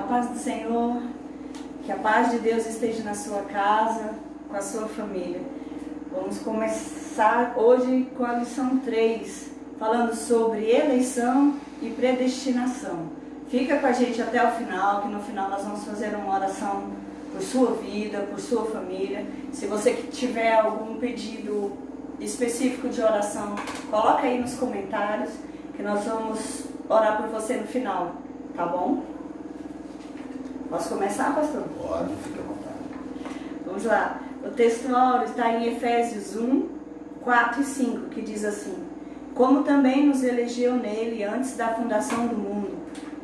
paz do Senhor, que a paz de Deus esteja na sua casa, com a sua família. Vamos começar hoje com a lição 3, falando sobre eleição e predestinação. Fica com a gente até o final, que no final nós vamos fazer uma oração por sua vida, por sua família. Se você tiver algum pedido específico de oração, coloca aí nos comentários, que nós vamos orar por você no final, tá bom? Posso começar, pastor? Pode, fica à vontade. Vamos lá. O texto áureo está em Efésios 1, 4 e 5, que diz assim: como também nos elegeu nele antes da fundação do mundo,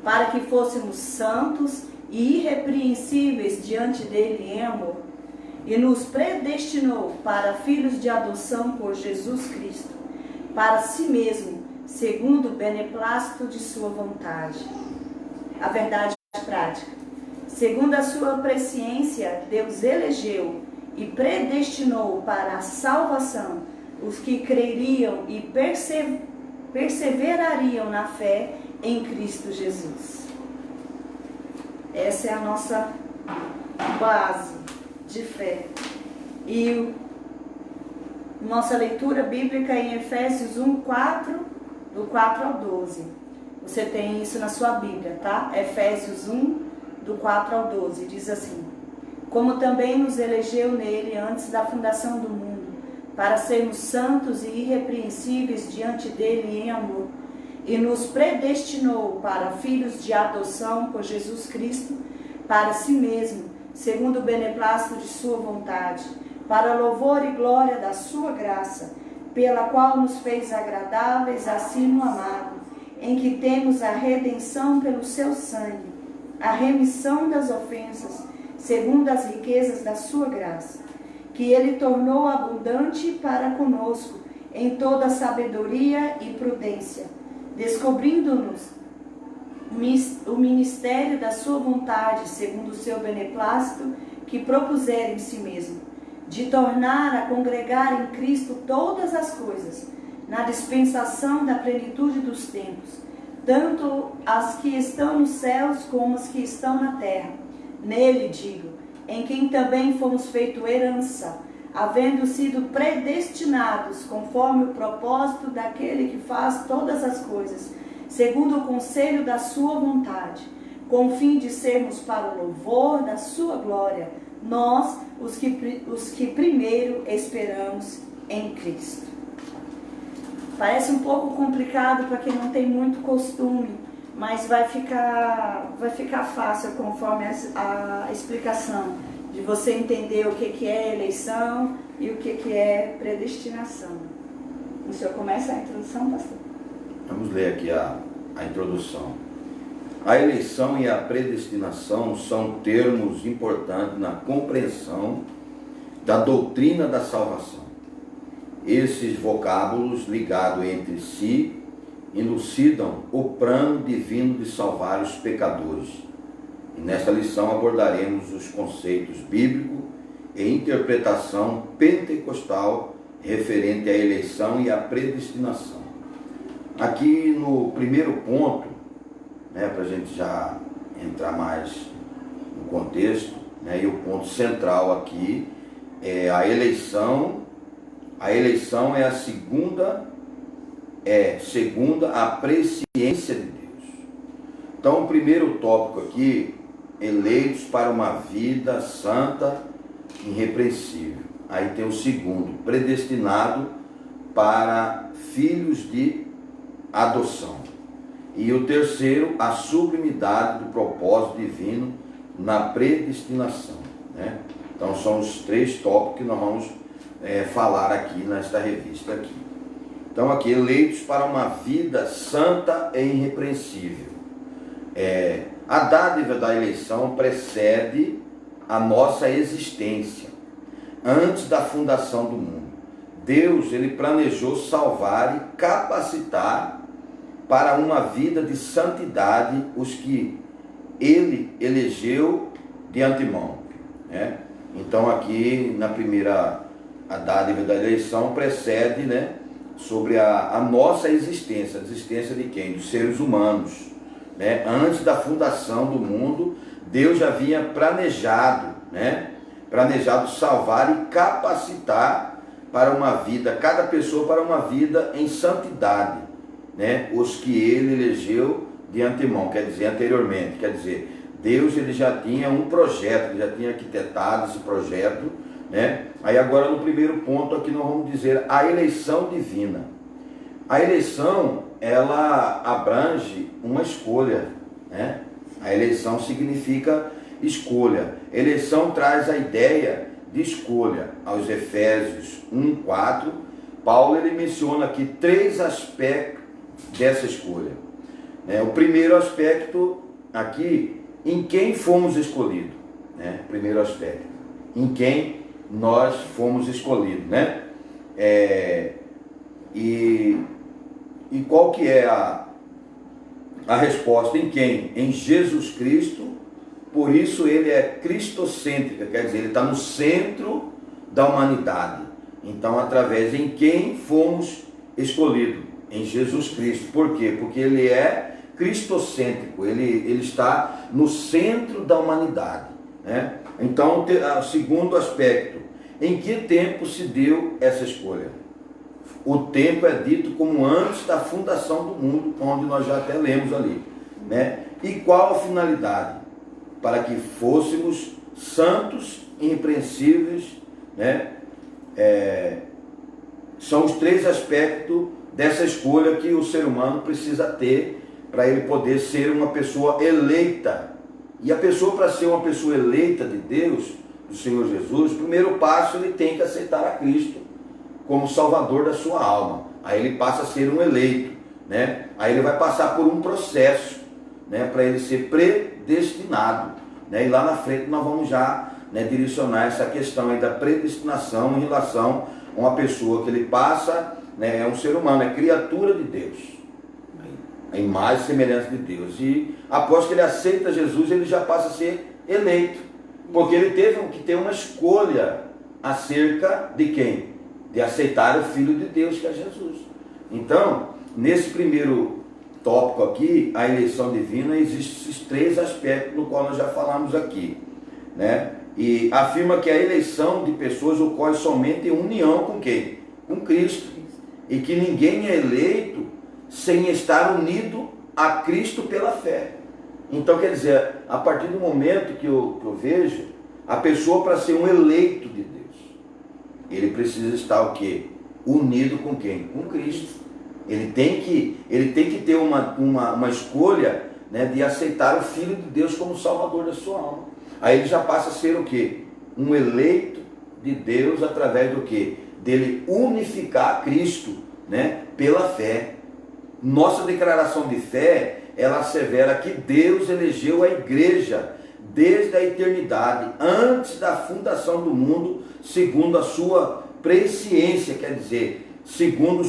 para que fôssemos santos e irrepreensíveis diante dele em amor, e nos predestinou para filhos de adoção por Jesus Cristo, para si mesmo, segundo o beneplácito de sua vontade. A verdade prática. Segundo a sua presciência, Deus elegeu e predestinou para a salvação os que creriam e perseverariam na fé em Cristo Jesus. Essa é a nossa base de fé. E nossa leitura bíblica em Efésios 1, 4, do 4 ao 12. Você tem isso na sua Bíblia, tá? Efésios 1, do 4 ao 12, diz assim: como também nos elegeu nele antes da fundação do mundo, para sermos santos e irrepreensíveis diante dele em amor, e nos predestinou para filhos de adoção por Jesus Cristo, para si mesmo, segundo o beneplácito de sua vontade, para louvor e glória da sua graça, pela qual nos fez agradáveis assim no amado, em que temos a redenção pelo seu sangue, a remissão das ofensas, segundo as riquezas da sua graça, que ele tornou abundante para conosco em toda sabedoria e prudência, descobrindo-nos o ministério da sua vontade, segundo o seu beneplácito, que propusera em si mesmo, de tornar a congregar em Cristo todas as coisas, na dispensação da plenitude dos tempos, tanto as que estão nos céus como as que estão na terra. Nele, digo, em quem também fomos feito herança, havendo sido predestinados conforme o propósito daquele que faz todas as coisas, segundo o conselho da sua vontade, com o fim de sermos para o louvor da sua glória, nós, os que primeiro esperamos em Cristo. Parece um pouco complicado para quem não tem muito costume, mas vai ficar fácil conforme a explicação, de você entender o que é eleição e o que é predestinação. O senhor começa a introdução, pastor? Vamos ler aqui a introdução. A eleição e a predestinação são termos importantes na compreensão da doutrina da salvação. Esses vocábulos ligados entre si elucidam o plano divino de salvar os pecadores. E nesta lição abordaremos os conceitos bíblicos e interpretação pentecostal referente à eleição e à predestinação. Aqui no primeiro ponto, para a gente já entrar mais no contexto, e o ponto central aqui é a eleição. A eleição é a segunda a presciência de Deus. Então, o primeiro tópico aqui, eleitos para uma vida santa e irrepreensível. Aí tem o segundo, predestinado para filhos de adoção. E o terceiro, a sublimidade do propósito divino na predestinação. Então, são os três tópicos que nós vamos falar aqui nesta revista aqui. Então aqui, eleitos para uma vida santa e irrepreensível. A dádiva da eleição precede a nossa existência, antes da fundação do mundo. Deus, ele planejou salvar e capacitar para uma vida de santidade os que ele elegeu de antemão. Então aqui, na primeira, a dádiva da eleição precede, sobre a nossa existência. A existência de quem? Dos seres humanos. né? Antes da fundação do mundo, Deus já havia planejado, né? Planejado salvar e capacitar para uma vida, cada pessoa para uma vida em santidade, né? Os que ele elegeu de antemão, quer dizer, anteriormente, quer dizer, Deus ele já tinha um projeto, ele já tinha arquitetado esse projeto, né? Aí agora no primeiro ponto aqui nós vamos dizer a eleição divina. A eleição, ela abrange uma escolha, né? A eleição significa escolha. Eleição traz a ideia de escolha. Aos Efésios 1:4, Paulo ele menciona aqui 3 aspectos dessa escolha. O primeiro aspecto aqui, em quem fomos escolhidos, né? Primeiro aspecto, em quem nós fomos escolhidos, né? E qual que é a resposta? Em quem? Em Jesus Cristo. Por isso ele é cristocêntrico, quer dizer, ele está no centro da humanidade. Então, através em quem fomos escolhidos? Em Jesus Cristo. Por quê? Porque ele é cristocêntrico, ele está no centro da humanidade, né? Então, o segundo aspecto, em que tempo se deu essa escolha? O tempo é dito como antes da fundação do mundo, onde nós já até lemos ali, né? E qual a finalidade? Para que fôssemos santos, irrepreensíveis, né? São os 3 aspectos dessa escolha que o ser humano precisa ter para ele poder ser uma pessoa eleita. E a pessoa, para ser uma pessoa eleita de Deus, do Senhor Jesus, o primeiro passo ele tem que aceitar a Cristo como Salvador da sua alma. Aí ele passa a ser um eleito, né? Aí ele vai passar por um processo, né, para ele ser predestinado, né? E lá na frente nós vamos já, né, direcionar essa questão aí da predestinação em relação a uma pessoa que ele passa, né, é um ser humano, é criatura de Deus, a imagem e semelhança de Deus. E após que ele aceita Jesus, ele já passa a ser eleito, porque ele teve que ter uma escolha acerca de quem? De aceitar o Filho de Deus, que é Jesus. Então, nesse primeiro tópico aqui, a eleição divina, existem esses 3 aspectos no qual nós já falamos aqui, né? E afirma que a eleição de pessoas ocorre somente em união com quem? Com Cristo. E que ninguém é eleito sem estar unido a Cristo pela fé. Então, quer dizer, a partir do momento que eu vejo, a pessoa, para ser um eleito de Deus, ele precisa estar o quê? Unido com quem? Com Cristo. Ele tem que ter uma escolha, né, de aceitar o Filho de Deus como Salvador da sua alma. Aí ele já passa a ser o quê? Um eleito de Deus através do quê? Dele unificar Cristo, né, pela fé. Nossa declaração de fé, ela assevera que Deus elegeu a igreja desde a eternidade, antes da fundação do mundo, segundo a sua presciência, quer dizer, segundo o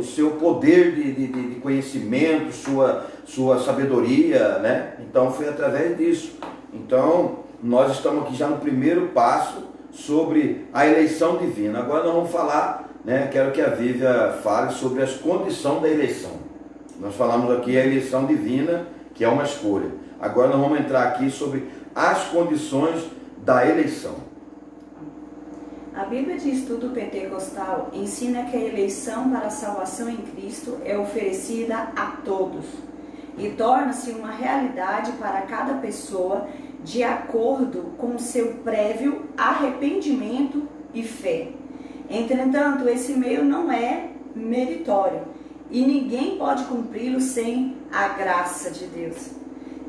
seu poder de conhecimento, sua sabedoria, né? Então foi através disso. Então nós estamos aqui já no primeiro passo sobre a eleição divina. Agora nós vamos falar, né? Quero que a Vívia fale sobre as condições da eleição. Nós falamos aqui a eleição divina, que é uma escolha. Agora nós vamos entrar aqui sobre as condições da eleição. A Bíblia de Estudo Pentecostal ensina que a eleição para a salvação em Cristo é oferecida a todos e torna-se uma realidade para cada pessoa de acordo com o seu prévio arrependimento e fé. Entretanto, esse meio não é meritório e ninguém pode cumpri-lo sem a graça de Deus.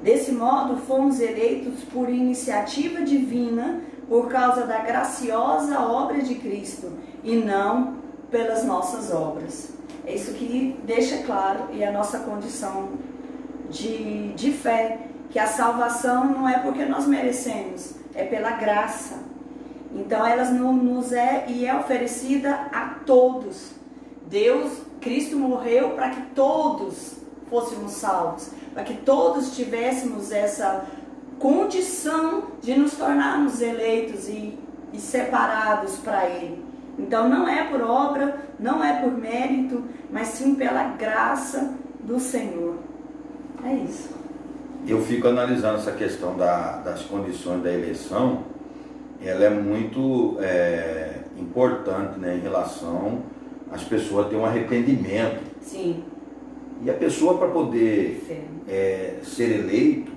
Desse modo, fomos eleitos por iniciativa divina por causa da graciosa obra de Cristo e não pelas nossas obras. É isso que deixa claro, e a nossa condição de fé, que a salvação não é porque nós merecemos, é pela graça. Então ela nos é e é oferecida a todos. Cristo morreu para que todos fôssemos salvos, para que todos tivéssemos essa condição de nos tornarmos eleitos e separados para Ele. Então não é por obra, não é por mérito, mas sim pela graça do Senhor. É isso. Eu fico analisando essa questão das condições da eleição, ela é muito importante, né, em relação às pessoas terem um arrependimento. Sim. E a pessoa, para poder ser eleito,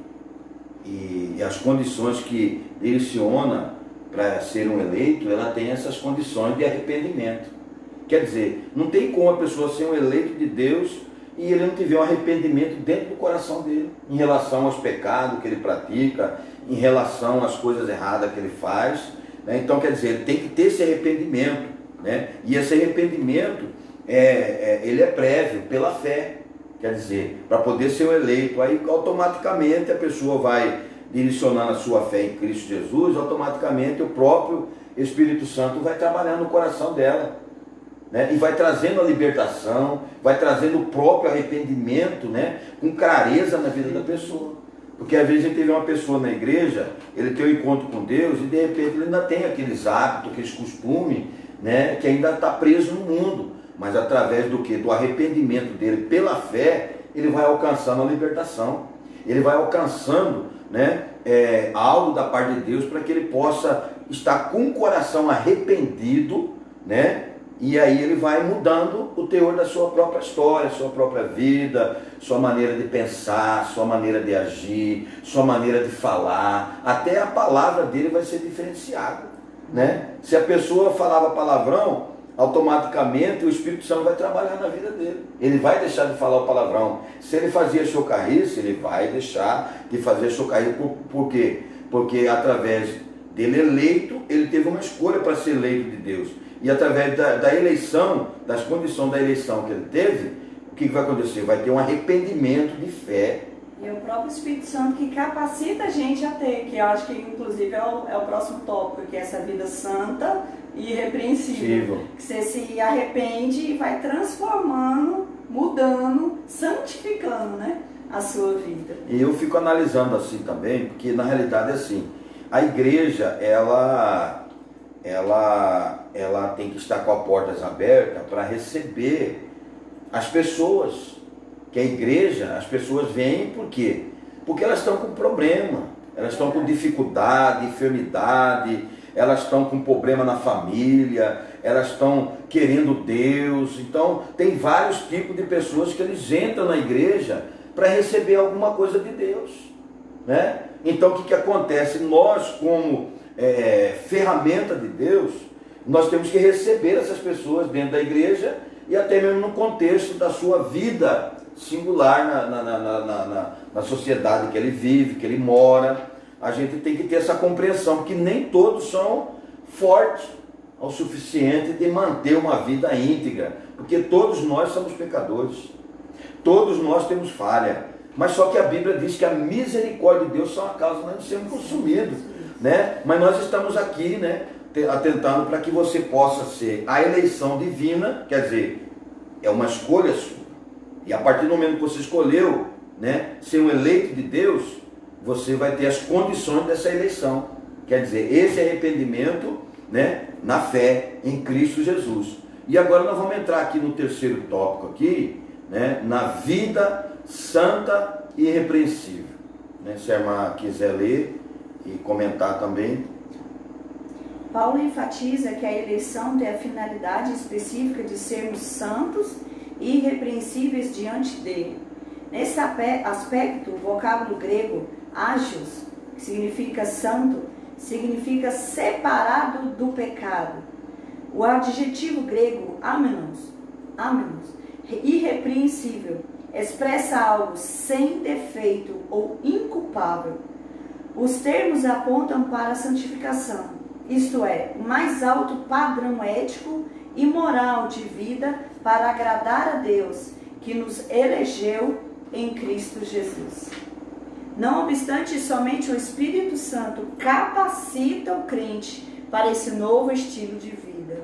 e as condições que direciona para ser um eleito, ela tem essas condições de arrependimento. Quer dizer, não tem como a pessoa ser um eleito de Deus e ele não tiver um arrependimento dentro do coração dele, em relação aos pecados que ele pratica, em relação às coisas erradas que ele faz, né? Então, quer dizer, ele tem que ter esse arrependimento, né? E esse arrependimento, ele é prévio pela fé, quer dizer, para poder ser um eleito, aí automaticamente a pessoa vai direcionando a sua fé em Cristo Jesus, automaticamente o próprio Espírito Santo vai trabalhando no coração dela, né? E vai trazendo a libertação, vai trazendo o próprio arrependimento, né? Com clareza na vida da pessoa. Porque às vezes a gente vê uma pessoa na igreja, ele tem um encontro com Deus e de repente ele ainda tem aqueles hábitos, aqueles costumes, né? Que ainda está preso no mundo. Mas através do que? Do arrependimento dele pela fé, ele vai alcançando a libertação. Ele vai alcançando, né, algo da parte de Deus para que ele possa estar com o coração arrependido, né? E aí ele vai mudando o teor da sua própria história, sua própria vida, sua maneira de pensar, sua maneira de agir, sua maneira de falar. Até a palavra dele vai ser diferenciada, né? Se a pessoa falava palavrão, automaticamente o Espírito Santo vai trabalhar na vida dele. Ele vai deixar de falar o palavrão. Se ele fazia chocarrice, ele vai deixar de fazer chocarrice. Por quê? Porque através dele eleito, ele teve uma escolha para ser eleito de Deus. E através da eleição, das condições da eleição que ele teve, o que vai acontecer? Vai ter um arrependimento de fé. E é o próprio Espírito Santo que capacita a gente a ter, que eu acho que inclusive é o próximo tópico, que é essa vida santa e irrepreensível. Que você se arrepende e vai transformando, mudando, santificando, né, a sua vida. E eu fico analisando assim também, porque na realidade é assim, a igreja, ela tem que estar com as portas abertas para receber as pessoas. Que a igreja, as pessoas vêm por quê? Porque elas estão com problema, elas estão com dificuldade, enfermidade, elas estão com problema na família, elas estão querendo Deus. Então tem vários tipos de pessoas que eles entram na igreja para receber alguma coisa de Deus, né? Então o que acontece? Nós, como ferramenta de Deus, nós temos que receber essas pessoas dentro da igreja e até mesmo no contexto da sua vida singular na sociedade que ele vive, que ele mora. A gente tem que ter essa compreensão, porque nem todos são fortes ao suficiente de manter uma vida íntegra, porque todos nós somos pecadores, todos nós temos falha, mas só que a Bíblia diz que a misericórdia de Deus são a causa de nós sermos consumidos, né? Mas nós estamos aqui, né, atentando para que você possa ser a eleição divina, quer dizer, é uma escolha sua. E a partir do momento que você escolheu, né, ser um eleito de Deus, você vai ter as condições dessa eleição. Quer dizer, esse arrependimento, né, na fé em Cristo Jesus. E agora nós vamos entrar aqui no terceiro tópico aqui, né, na vida santa e irrepreensível. Né, se a irmã quiser ler e comentar também. Paulo enfatiza que a eleição tem a finalidade específica de sermos santos e irrepreensíveis diante dele. Nesse aspecto, o vocábulo grego ágios, que significa santo, significa separado do pecado. O adjetivo grego amenos, irrepreensível, expressa algo sem defeito ou inculpável. Os termos apontam para a santificação, isto é, o mais alto padrão ético e moral de vida para agradar a Deus, que nos elegeu em Cristo Jesus. Não obstante, somente o Espírito Santo capacita o crente para esse novo estilo de vida.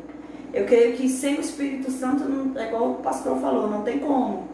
Eu creio que sem o Espírito Santo, é igual o pastor falou, não tem como,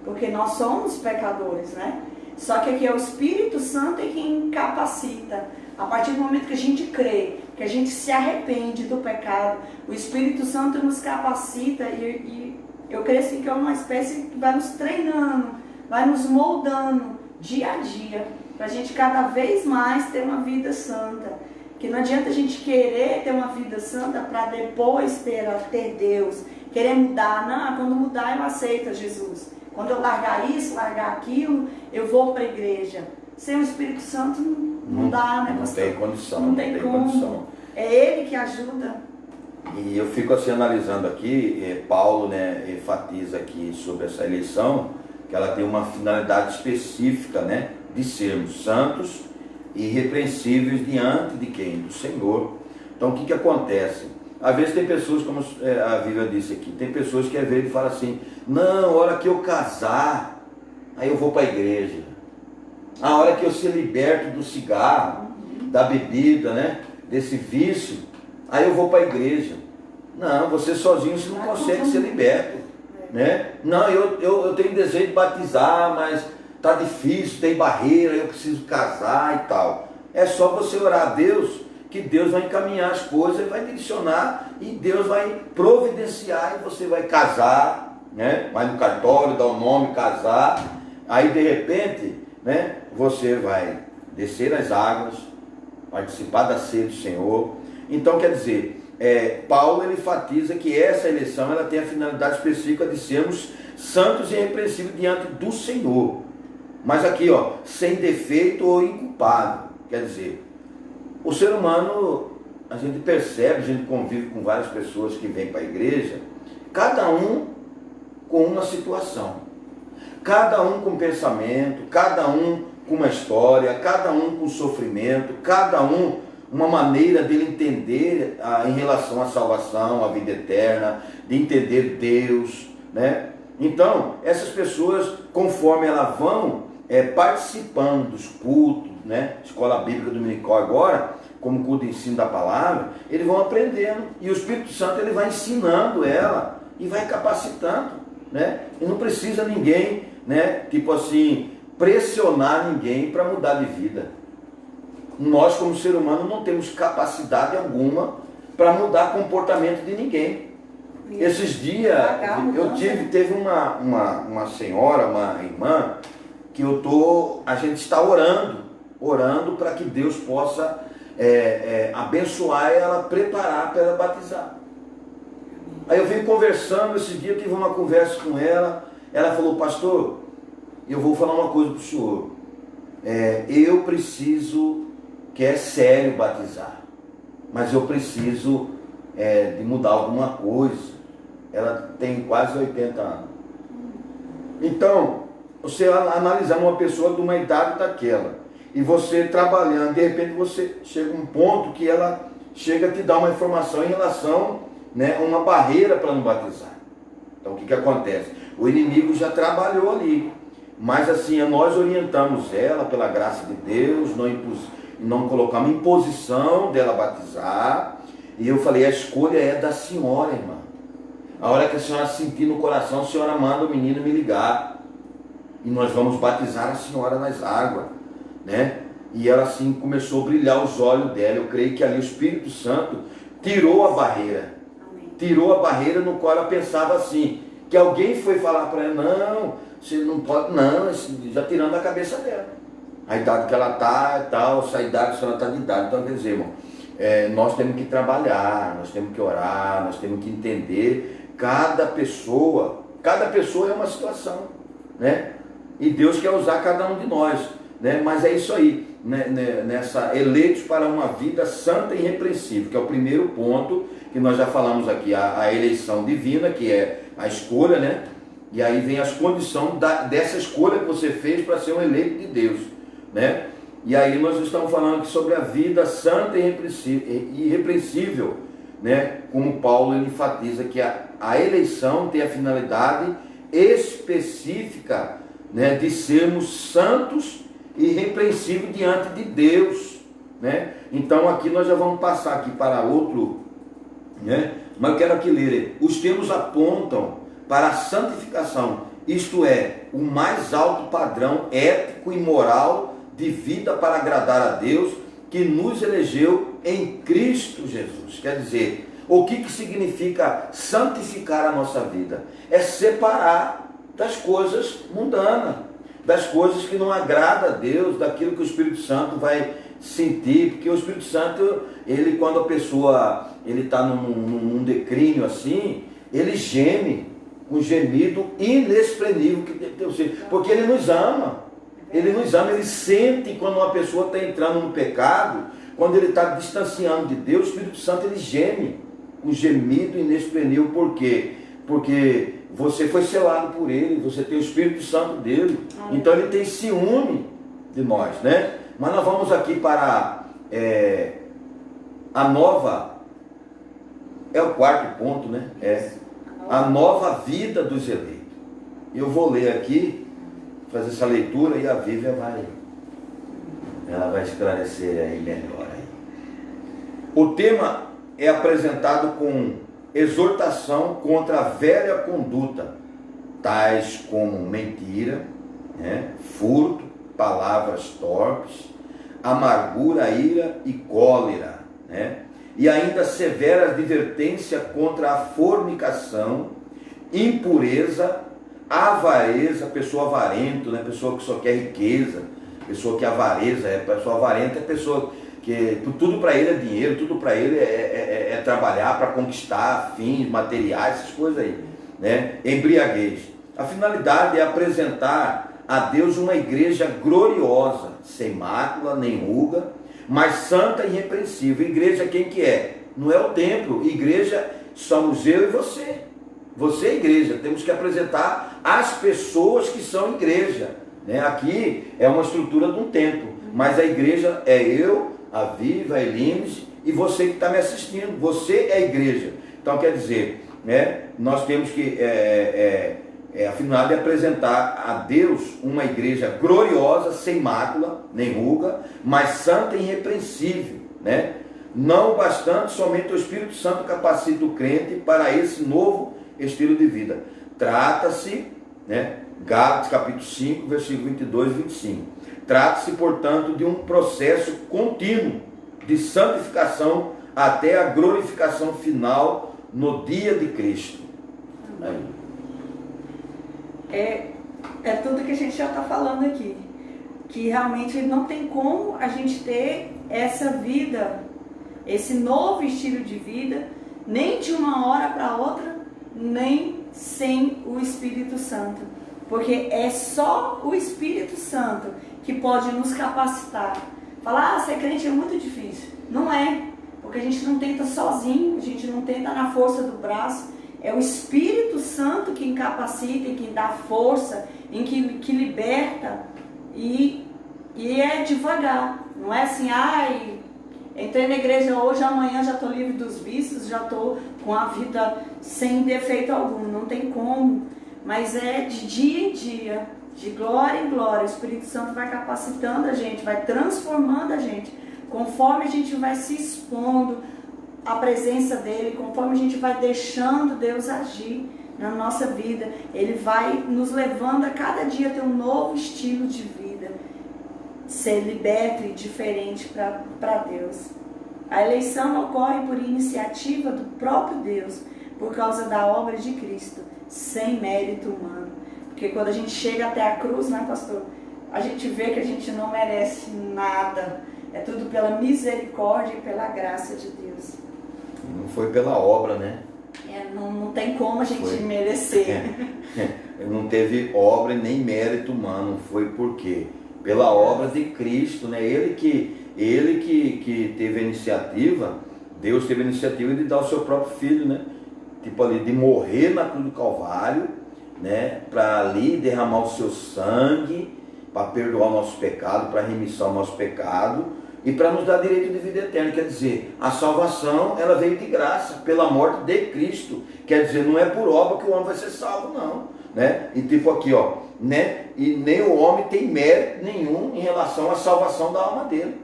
porque nós somos pecadores, né? Só que aqui é o Espírito Santo quem capacita. A partir do momento que a gente crê, que a gente se arrepende do pecado, o Espírito Santo nos capacita e eu creio assim que é uma espécie que vai nos treinando, vai nos moldando dia a dia, para a gente cada vez mais ter uma vida santa. Que não adianta a gente querer ter uma vida santa para depois ter Deus, querer mudar. Não, quando mudar eu aceito Jesus. Quando eu largar isso, largar aquilo, eu vou para a igreja. Sem o Espírito Santo não dá, né, pastor? Não tem condição. Não tem como. Condição. É Ele que ajuda. E eu fico assim analisando aqui, Paulo, né, enfatiza aqui sobre essa eleição, que ela tem uma finalidade específica, né, de sermos santos e irrepreensíveis diante de quem? Do Senhor. Então o que acontece? Às vezes tem pessoas, como a Vivian disse aqui, tem pessoas que às vezes falam assim, não, a hora que eu casar, aí eu vou para a igreja. A hora que eu ser liberto do cigarro, da bebida, né, desse vício, aí eu vou para a igreja. Não, você sozinho você não consegue ser liberto, né? Não, eu tenho desejo de batizar, mas tá difícil, tem barreira, eu preciso casar e tal. É só você orar a Deus, que Deus vai encaminhar as coisas, vai direcionar e Deus vai providenciar e você vai casar, né? Vai no cartório, dar o nome, casar. Aí de repente, né? Você vai descer as águas, participar da ceia do Senhor. Então quer dizer, Paulo ele enfatiza que essa eleição ela tem a finalidade específica de sermos santos e irrepreensíveis diante do Senhor. Mas aqui, ó, sem defeito ou inculpado. Quer dizer, o ser humano, a gente percebe, a gente convive com várias pessoas que vêm para a igreja, cada um com uma situação, cada um com pensamento, cada um com uma história, cada um com sofrimento, cada um uma maneira dele entender em relação à salvação, à vida eterna, de entender Deus, né? Então, essas pessoas, conforme elas vão participando dos cultos, né? Escola Bíblica Dominical agora, como culto de ensino da palavra, eles vão aprendendo, e o Espírito Santo ele vai ensinando ela, e vai capacitando, né? E não precisa ninguém, né? Tipo assim, pressionar ninguém para mudar de vida. Nós, como ser humano, não temos capacidade alguma para mudar comportamento de ninguém. Esses dias, teve uma senhora, uma irmã, que a gente está orando para que Deus possa abençoar ela, preparar para ela batizar. Aí eu venho conversando, esses dias eu tive uma conversa com ela, ela falou, pastor, eu vou falar uma coisa para o senhor, eu preciso, que é sério batizar, mas eu preciso de mudar alguma coisa. Ela tem quase 80 anos. Então, você analisando uma pessoa de uma idade daquela, e você trabalhando, de repente você chega a um ponto que ela chega a te dar uma informação em relação, né, a uma barreira para não batizar. Então o que acontece? O inimigo já trabalhou ali, mas assim, nós orientamos ela pela graça de Deus, não colocamos imposição dela batizar, e eu falei, a escolha é da senhora, irmã. A hora que a senhora sentir no coração, a senhora manda o menino me ligar, e nós vamos batizar a senhora nas águas, né? E ela assim começou a brilhar os olhos dela. Eu creio que ali o Espírito Santo tirou a barreira. Amém. Tirou a barreira no qual ela pensava assim, que alguém foi falar para ela, não, você não pode, não, já tirando a cabeça dela. A idade que ela está e tal, essa idade, a senhora está de idade. Então quer dizer, irmão, nós temos que trabalhar, nós temos que orar, nós temos que entender cada pessoa é uma situação, né? E Deus quer usar cada um de nós, né? Mas é isso aí, né? Eleitos para uma vida santa e irrepreensível, que é o primeiro ponto que nós já falamos aqui, a eleição divina, que é a escolha, né? E aí vem as condições dessa escolha que você fez para ser um eleito de Deus, né? E aí nós estamos falando aqui sobre a vida santa e irrepreensível, né? Como Paulo ele enfatiza que a eleição tem a finalidade específica, né, de sermos santos e irrepreensíveis diante de Deus, né? Então aqui nós já vamos passar aqui para outro, né? Mas eu quero aqui ler, os termos apontam para a santificação, isto é, o mais alto padrão ético e moral de vida para agradar a Deus, que nos elegeu em Cristo Jesus. Quer dizer, o que significa santificar a nossa vida? É separar das coisas mundanas, das coisas que não agrada a Deus, daquilo que o Espírito Santo vai sentir, porque o Espírito Santo, ele, quando a pessoa está num declínio assim, ele geme, um gemido inexprimível, porque ele nos ama. Ele nos ama, ele sente quando uma pessoa está entrando no pecado, quando ele está distanciando de Deus, o Espírito Santo ele geme, um gemido inexprimível. Por quê? Porque você foi selado por ele, você tem o Espírito Santo dele, então ele tem ciúme de nós, né? Mas nós vamos aqui para a nova, é o quarto ponto, né? A nova vida dos eleitos. Eu vou ler aqui, fazer essa leitura, e a Vívia vai esclarecer aí melhor. Aí. O tema é apresentado com exortação contra a velha conduta, tais como mentira, né, furto, palavras torpes, amargura, ira e cólera, né, e ainda severa advertência contra a fornicação, impureza, avareza, pessoa avarenta, né, pessoa que só quer riqueza, pessoa que avareza, pessoa avarenta é pessoa que tudo para ele é dinheiro, tudo para ele é trabalhar para conquistar fins materiais, essas coisas aí, né? Embriaguez. A finalidade é apresentar a Deus uma igreja gloriosa, sem mácula nem ruga, mas santa e irrepreensível. Igreja quem que é? Não é o templo, igreja somos eu e você. Você é igreja, temos que apresentar as pessoas que são igreja, né? Aqui é uma estrutura de um templo, mas a igreja é eu, a Viva, a Elines e você que está me assistindo. Você é a igreja. Então quer dizer, né, nós temos que a finalidade é apresentar a Deus uma igreja gloriosa, sem mácula nem ruga, mas santa e irrepreensível, né? Não bastante, somente o Espírito Santo capacita o crente para esse novo estilo de vida. Trata-se, né, Gálatas capítulo 5, versículo 22 e 25. Trata-se, portanto, de um processo contínuo de santificação até a glorificação final no dia de Cristo. Aí. É tudo que a gente já está falando aqui. Que realmente não tem como a gente ter essa vida, esse novo estilo de vida, nem de uma hora para outra, nem sem o Espírito Santo. Porque é só o Espírito Santo que pode nos capacitar. Falar, ser crente é muito difícil. Não é, porque a gente não tenta sozinho, a gente não tenta na força do braço. É o Espírito Santo que incapacita e que dá força, em que liberta, e é devagar. Não é assim, entrei na igreja hoje, amanhã já estou livre dos vícios, já estou com a vida sem defeito algum. Não tem como, mas é de dia em dia, de glória em glória. O Espírito Santo vai capacitando a gente, vai transformando a gente, conforme a gente vai se expondo à presença dele, conforme a gente vai deixando Deus agir na nossa vida. Ele vai nos levando a cada dia a ter um novo estilo de vida, ser liberto e diferente para Deus. A eleição ocorre por iniciativa do próprio Deus, por causa da obra de Cristo, sem mérito humano. Porque quando a gente chega até a cruz, né, pastor? A gente vê que a gente não merece nada. É tudo pela misericórdia e pela graça de Deus. Não foi pela obra, né? Não tem como a gente merecer. Não teve obra nem mérito humano. Foi por quê? Pela obra de Cristo, né? Ele que teve a iniciativa, Deus teve a iniciativa de dar o seu próprio filho, né? Tipo ali, de morrer na cruz do Calvário, né? Para ali derramar o seu sangue, para perdoar o nosso pecado, para remissão do nosso pecado e para nos dar direito de vida eterna. Quer dizer, a salvação, ela veio de graça, pela morte de Cristo. Quer dizer, não é por obra que o homem vai ser salvo, não, né? E tipo aqui, ó, né? E nem o homem tem mérito nenhum em relação à salvação da alma dele.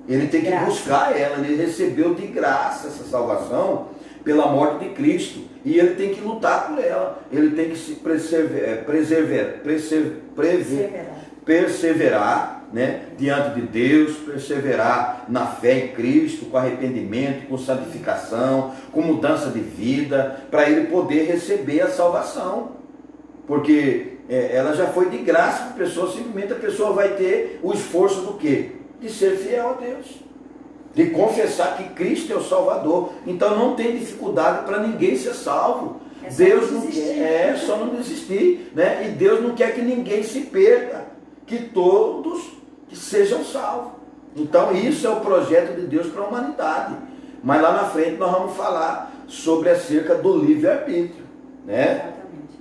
Ele tem que buscar ela, ele recebeu de graça essa salvação pela morte de Cristo, e ele tem que lutar por ela, ele tem que se perseverar, né, diante de Deus, perseverar na fé em Cristo, com arrependimento, com santificação, com mudança de vida, para ele poder receber a salvação. Porque ela já foi de graça para a pessoa, simplesmente a pessoa vai ter o esforço do quê? De ser fiel a Deus, de confessar que Cristo é o Salvador. Então não tem dificuldade para ninguém ser salvo. Deus não quer, só não desistir, né? E Deus não quer que ninguém se perca, que todos que sejam salvos. Então isso é o projeto de Deus para a humanidade. Mas lá na frente nós vamos falar sobre acerca do livre-arbítrio, né?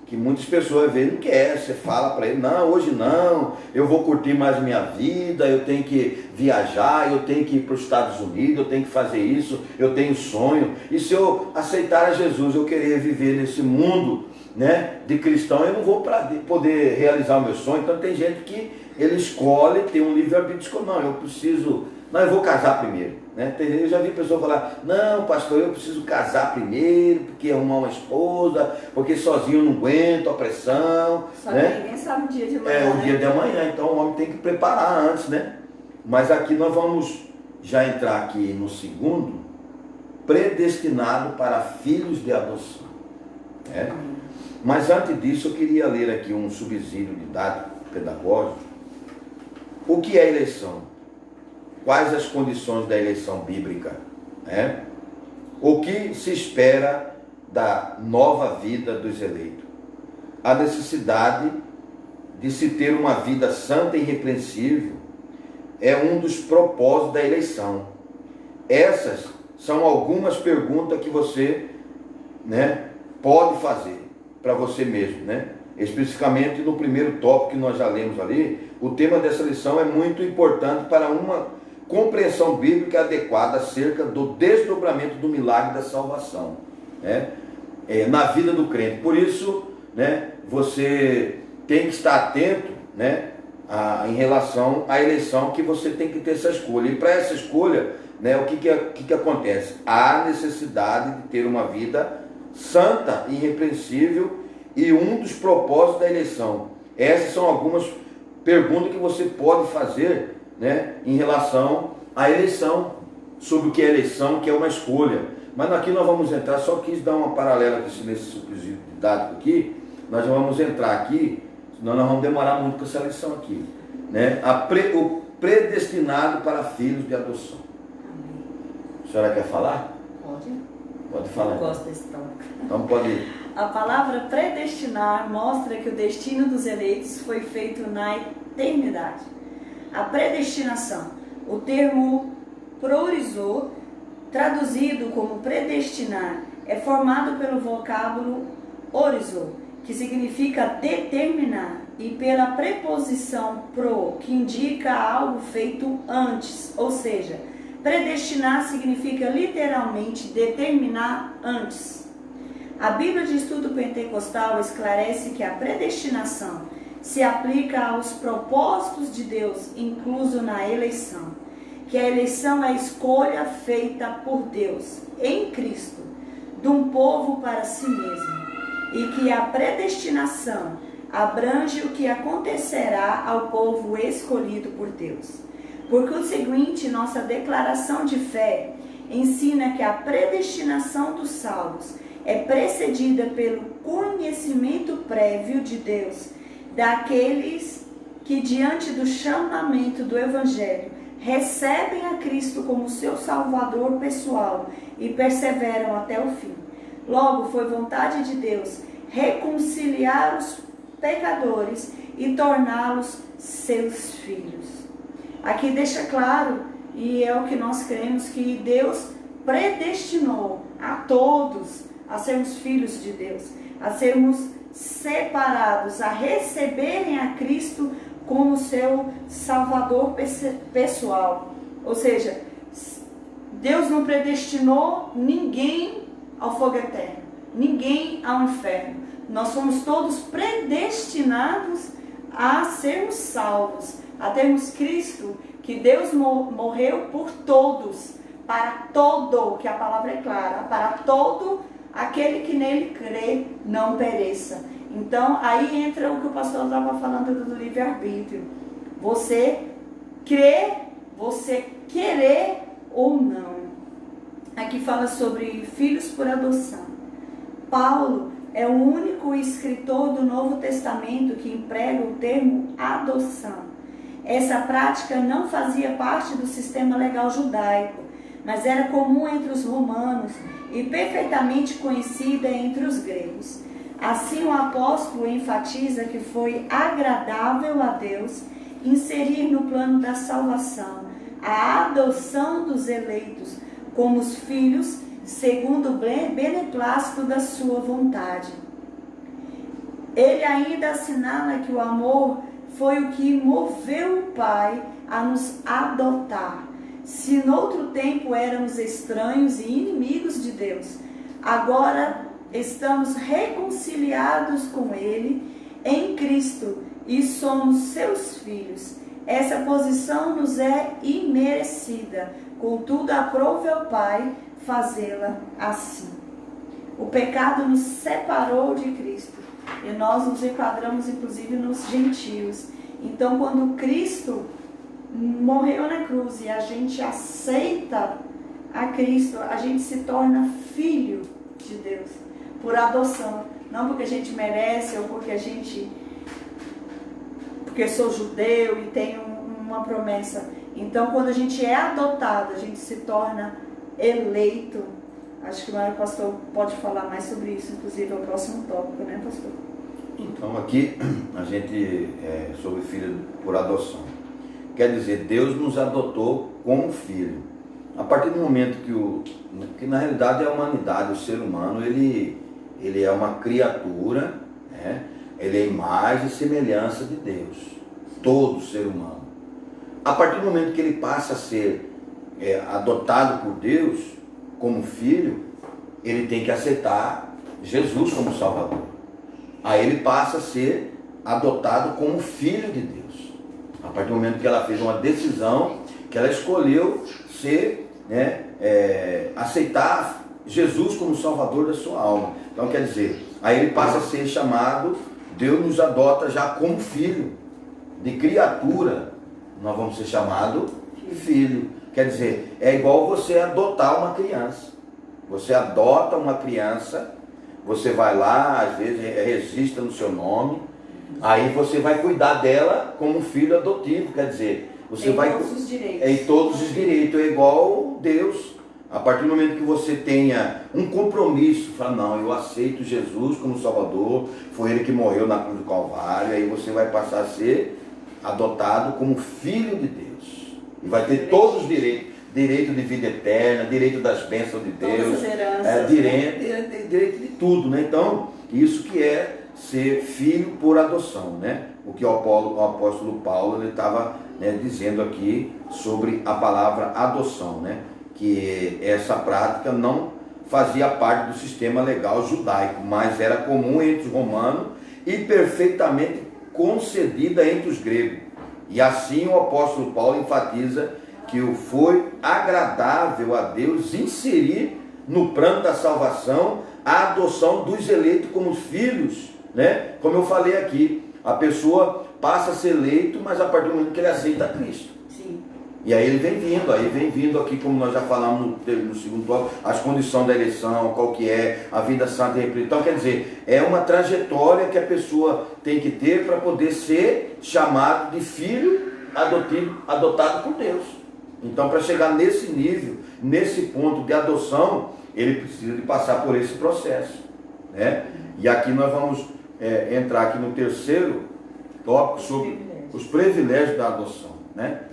Que muitas pessoas às vezes não querem, você fala para ele, não, hoje não, eu vou curtir mais minha vida, eu tenho que viajar, eu tenho que ir para os Estados Unidos, eu tenho que fazer isso, eu tenho sonho, e se eu aceitar a Jesus, eu querer viver nesse mundo, né, de cristão, eu não vou poder realizar o meu sonho. Então tem gente que ele escolhe, tem um livre-arbítrio, não, eu preciso, não, eu vou casar primeiro. Né? Eu já vi pessoa falar, não pastor, eu preciso casar primeiro, porque arrumar uma esposa, porque sozinho eu não aguento a pressão. Só né? que ninguém sabe o dia de amanhã. O dia de amanhã, então o homem tem que preparar antes, né? Mas aqui nós vamos já entrar aqui no segundo, predestinado para filhos de adoção. Né? Mas antes disso eu queria ler aqui um subsídio didático pedagógico. O que é eleição? Quais as condições da eleição bíblica? Né? O que se espera da nova vida dos eleitos? A necessidade de se ter uma vida santa e irrepreensível é um dos propósitos da eleição. Essas são algumas perguntas que você, né, pode fazer para você mesmo, né? Especificamente no primeiro tópico que nós já lemos ali, o tema dessa lição é muito importante para uma compreensão bíblica adequada acerca do desdobramento do milagre da salvação, né? Na vida do crente. Por isso, né, você tem que estar atento, né, em relação à eleição, que você tem que ter essa escolha. E para essa escolha, né, o que acontece? Há necessidade de ter uma vida santa e irrepreensível, e um dos propósitos da eleição. Essas são algumas perguntas que você pode fazer, né, em relação à eleição, sobre o que é eleição, que é uma escolha. Mas aqui nós vamos entrar, só quis dar uma paralela nesse subsídio didático aqui, nós já vamos entrar aqui, senão nós vamos demorar muito com essa lição aqui, né? O predestinado para filhos de adoção. A senhora quer falar? Pode. Pode falar. Eu gosto desse tópico. Então pode ir. A palavra predestinar mostra que o destino dos eleitos foi feito na eternidade. A predestinação, o termo prorizou, traduzido como predestinar, é formado pelo vocábulo orizou, que significa determinar, e pela preposição pro, que indica algo feito antes, ou seja, predestinar significa literalmente determinar antes. A Bíblia de Estudo Pentecostal esclarece que a predestinação se aplica aos propósitos de Deus, incluso na eleição. Que a eleição é a escolha feita por Deus, em Cristo, de um povo para si mesmo. E que a predestinação abrange o que acontecerá ao povo escolhido por Deus. Por conseguinte, nossa declaração de fé ensina que a predestinação dos salvos é precedida pelo conhecimento prévio de Deus daqueles que, diante do chamamento do Evangelho, recebem a Cristo como seu Salvador pessoal e perseveram até o fim. Logo, foi vontade de Deus reconciliar os pecadores e torná-los seus filhos. Aqui deixa claro, e é o que nós cremos, que Deus predestinou a todos a sermos filhos de Deus, a sermos separados, a receberem a Cristo como seu Salvador pessoal. Ou seja, Deus não predestinou ninguém ao fogo eterno, ninguém ao inferno. Nós somos todos predestinados a sermos salvos, a termos Cristo, que Deus morreu por todos, para todo, que a palavra é clara, para todo aquele que nele crê não pereça. Então, aí entra o que o pastor estava falando do livre-arbítrio. Você crer, você querer ou não. Aqui fala sobre filhos por adoção. Paulo é o único escritor do Novo Testamento que emprega o termo adoção. Essa prática não fazia parte do sistema legal judaico, mas era comum entre os romanos e perfeitamente conhecida entre os gregos. Assim, o apóstolo enfatiza que foi agradável a Deus inserir no plano da salvação a adoção dos eleitos como os filhos, segundo o beneplácito da sua vontade. Ele ainda assinala que o amor foi o que moveu o Pai a nos adotar. Se noutro tempo éramos estranhos e inimigos de Deus, agora estamos reconciliados com Ele em Cristo e somos seus filhos. Essa posição nos é imerecida, contudo aprove ao Pai fazê-la assim. O pecado nos separou de Cristo e nós nos enquadramos inclusive nos gentios. Então, quando Cristo morreu na cruz e a gente aceita a Cristo, a gente se torna filho de Deus por adoção, não porque a gente merece ou porque sou judeu e tenho uma promessa. Então, quando a gente é adotado, a gente se torna eleito. Acho que o Mário Pastor pode falar mais sobre isso, inclusive é o próximo tópico, né, pastor? Então, aqui a gente sobre filho por adoção. Quer dizer, Deus nos adotou como filho. A partir do momento que na realidade é a humanidade, o ser humano, ele é uma criatura, né? Ele é imagem e semelhança de Deus. Todo ser humano. A partir do momento que ele passa a ser adotado por Deus como filho, ele tem que aceitar Jesus como Salvador. Aí ele passa a ser adotado como filho de Deus. A partir do momento que ela fez uma decisão, que ela escolheu ser, aceitar Jesus como Salvador da sua alma. Então quer dizer, aí ele passa a ser chamado, Deus nos adota já como filho, de criatura, nós vamos ser chamados filho. Quer dizer, é igual você adotar uma criança. Você adota uma criança, você vai lá, às vezes registra no seu nome, aí você vai cuidar dela como um filho adotivo, quer dizer, você vai todos os direitos. Em todos os direitos, é igual Deus. A partir do momento que você tenha um compromisso, fala, não, eu aceito Jesus como Salvador, foi Ele que morreu na cruz do Calvário, aí você vai passar a ser adotado como filho de Deus. E vai ter todos os direitos. Direito de vida eterna, direito das bênçãos de Deus, direito de tudo, né? Então, isso que é ser filho por adoção, né? O que o apóstolo Paulo ele estava dizendo aqui sobre a palavra adoção, né? Que essa prática não fazia parte do sistema legal judaico, mas era comum entre os romanos e perfeitamente concedida entre os gregos. E assim o apóstolo Paulo enfatiza que foi agradável a Deus inserir no plano da salvação a adoção dos eleitos como filhos, né? Como eu falei aqui, a pessoa passa a ser eleito, mas a partir do momento que ele aceita Cristo. Sim. E aí ele vem vindo aqui, como nós já falamos no segundo tópico, as condições da eleição, qual que é, a vida santa e represa. Então, quer dizer, é uma trajetória que a pessoa tem que ter para poder ser chamado de filho adotado por Deus. Então, para chegar nesse nível, nesse ponto de adoção, ele precisa de passar por esse processo, né? E aqui nós vamos entrar aqui no terceiro tópico sobre os privilégios da adoção, né?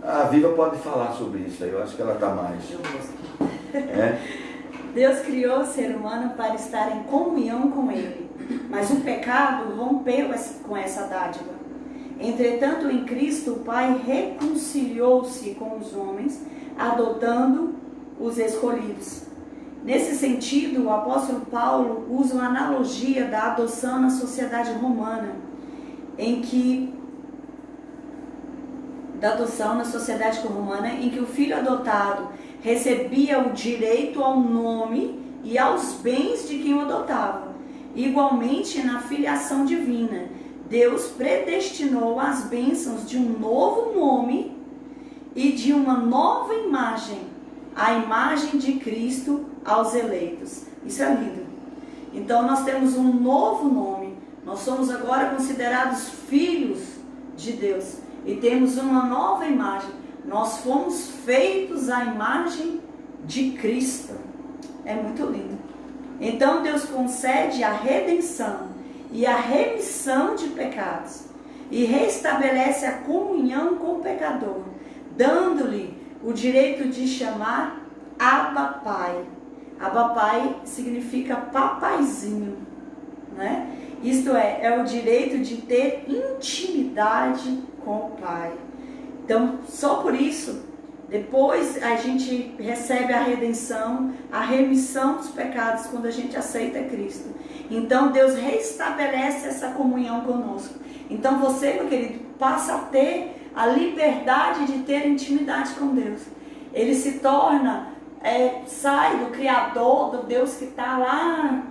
A Viva pode falar sobre isso aí, eu acho que ela está mais. Deus criou o ser humano para estar em comunhão com Ele, mas o pecado rompeu com essa dádiva. Entretanto, em Cristo, o Pai reconciliou-se com os homens, adotando os escolhidos. Nesse sentido, o apóstolo Paulo usa uma analogia da adoção na sociedade romana, em que o filho adotado recebia o direito ao nome e aos bens de quem o adotava. Igualmente, na filiação divina, Deus predestinou as bênçãos de um novo nome e de uma nova imagem, a imagem de Cristo aos eleitos. Isso é lindo. Então nós temos um novo nome. Nós somos agora considerados filhos de Deus e temos uma nova imagem. Nós fomos feitos à imagem de Cristo. É muito lindo. Então Deus concede a redenção e a remissão de pecados e restabelece a comunhão com o pecador, dando-lhe o direito de chamar Abba Pai. Abba Pai significa papaizinho, né? Isto é o direito de ter intimidade com o Pai. Então, só por isso, depois a gente recebe a redenção, a remissão dos pecados quando a gente aceita Cristo. Então, Deus restabelece essa comunhão conosco. Então, você, meu querido, passa a ter a liberdade de ter intimidade com Deus. Ele se torna, sai do Criador, do Deus que está lá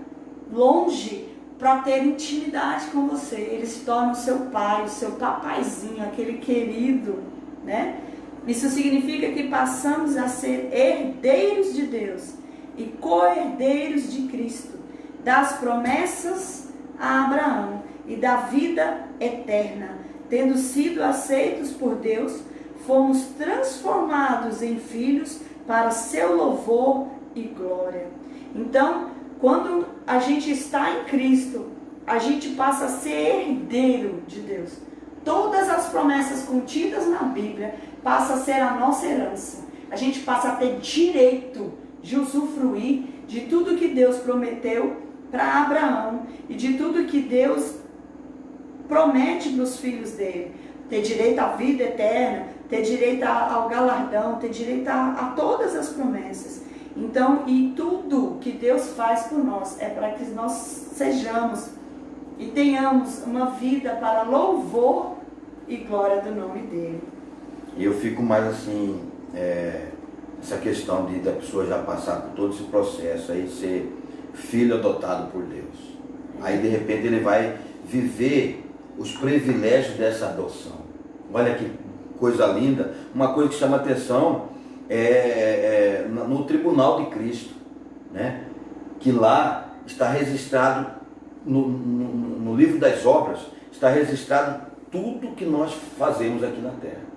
longe, para ter intimidade com você. Ele se torna o seu pai, o seu papaizinho, aquele querido, né? Isso significa que passamos a ser herdeiros de Deus e co-herdeiros de Cristo, das promessas a Abraão e da vida eterna. Tendo sido aceitos por Deus, fomos transformados em filhos para seu louvor e glória. Então, quando a gente está em Cristo, a gente passa a ser herdeiro de Deus. Todas as promessas contidas na Bíblia passam a ser a nossa herança. A gente passa a ter direito de usufruir de tudo que Deus prometeu para Abraão e de tudo que Deus promete para os filhos dele. Ter direito à vida eterna, ter direito ao galardão, ter direito a todas as promessas. Então, e tudo que Deus faz por nós é para que nós sejamos e tenhamos uma vida para louvor e glória do nome dele. E eu fico mais assim, essa questão da pessoa já passar por todo esse processo aí, ser filho adotado por Deus. Aí de repente ele vai viver os privilégios dessa adoção. Olha que coisa linda. Uma coisa que chama atenção no tribunal de Cristo, né? Que lá está registrado no livro das obras, está registrado tudo que nós fazemos aqui na terra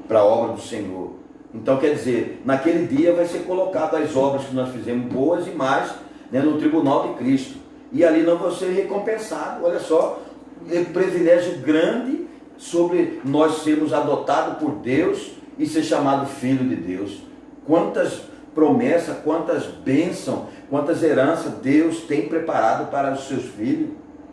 para a obra do Senhor. Então quer dizer, naquele dia vai ser colocado as obras que nós fizemos, boas e más, né, no tribunal de Cristo, e ali nós vamos ser recompensados. Olha só, é um privilégio grande sobre nós sermos adotados por Deus e ser chamado filho de Deus. Quantas promessas, quantas bênçãos, quantas heranças Deus tem preparado para os seus filhos,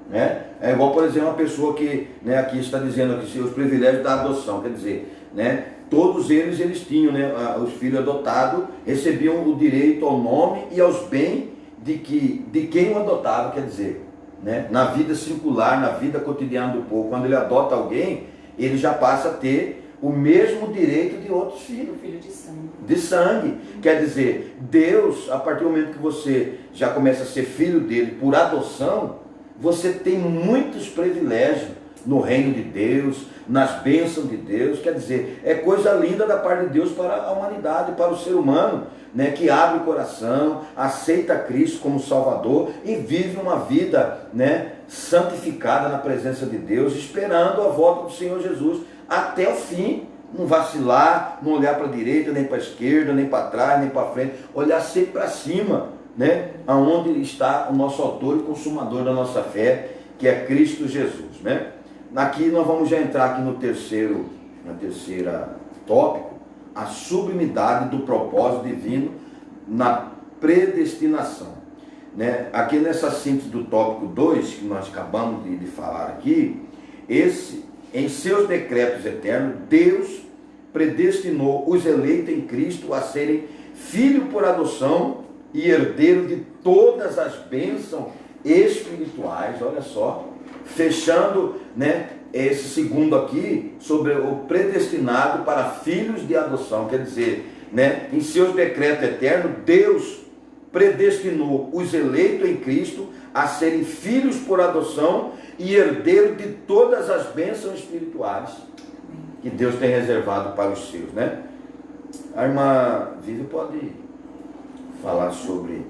né? É igual, por exemplo, uma pessoa que, né, aqui está dizendo aqui, os privilégios da adoção, quer dizer, né, todos eles tinham, né, os filhos adotados recebiam o direito ao nome e aos bens de quem o adotava, quer dizer, né, na vida circular, na vida cotidiana do povo, quando ele adota alguém, ele já passa a ter o mesmo direito de outros filhos. Filho de sangue. De sangue. Quer dizer, Deus, a partir do momento que você já começa a ser filho dele por adoção, você tem muitos privilégios no reino de Deus, nas bênçãos de Deus. Quer dizer, é coisa linda da parte de Deus para a humanidade, para o ser humano, né, que abre o coração, aceita Cristo como Salvador e vive uma vida, né, santificada na presença de Deus, esperando a volta do Senhor Jesus até o fim. Não vacilar, não olhar para a direita, nem para a esquerda, nem para trás, nem para frente, olhar sempre para cima, né, aonde está o nosso autor e consumador da nossa fé, que é Cristo Jesus, né? Aqui nós vamos já entrar aqui na terceira tópico, a sublimidade do propósito divino na predestinação, né? Aqui nessa síntese do tópico 2, que nós acabamos de falar aqui, em seus decretos eternos, Deus predestinou os eleitos em Cristo a serem filhos por adoção e herdeiros de todas as bênçãos espirituais. Olha só, fechando, né, esse segundo aqui, sobre o predestinado para filhos de adoção. Quer dizer, né, em seus decretos eternos, Deus predestinou os eleitos em Cristo a serem filhos por adoção e herdeiros de todas as bênçãos espirituais que Deus tem reservado para os seus, né? A irmã Vivi pode falar sobre